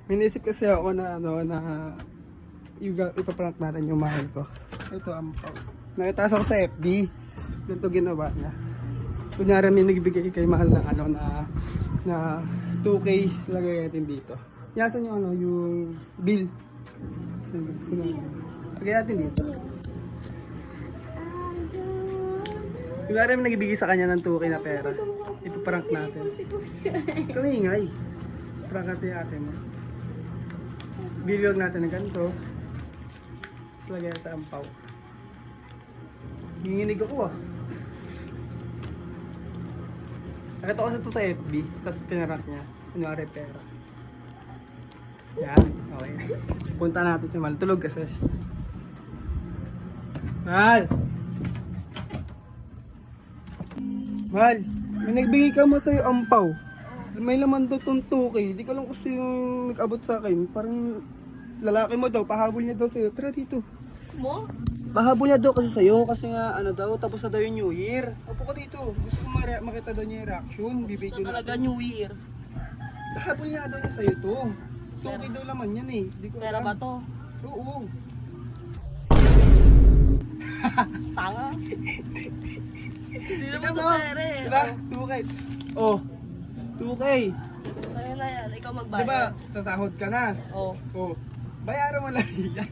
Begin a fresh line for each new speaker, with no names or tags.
Minisip kasi ako na ipaprank natin yung mahal ko. Ito ang pao. Nakitaas ako sa FB. Ganito ginawa niya. Kunyari may nagbigay kay mahal ng na 2K, lagay natin dito. Yasan yung yung bill. Lagay natin dito. Kunyari may nagbigay sa kanya ng 2K na pera. Ipaprank natin. Kamingay. Prank natin. Bilog natin ng ganito. Tapos lagyan sa ampaw. Hinginig ako Nakita ko ito sa FB. Tapos pinarank niya. Kunyari pera. Yan. Okay. Punta natin si Mal. Tulog kasi. Mal! Mal! May nagbigay ka mo sa'yo ampaw. May laman daw itong 2K. Di ko lang kasi yung nag-abot sa akin. Parang lalaki mo daw. Pahabol niya daw sa'yo. Tara dito.
Mo?
Pahabol niya daw kasi sa'yo. Kasi nga daw. Tapos na daw yung New Year. Upo ka dito. Gusto ko makita daw niya yung reaction.
Gusto talaga New Year.
Pahabol niya daw niya sa'yo to. 2K daw laman yan eh. Di ko
Pera
alam.
ba to?
Oo.
Tanga. Hindi naman
Tignan
to
mo.
pera eh.
Diba? 2K. Oh. 2K.
Ayun na yan, ikaw magbayad.
Diba? Sasahod ka na.
Oh.
Oh. Bayaran mo lang yan.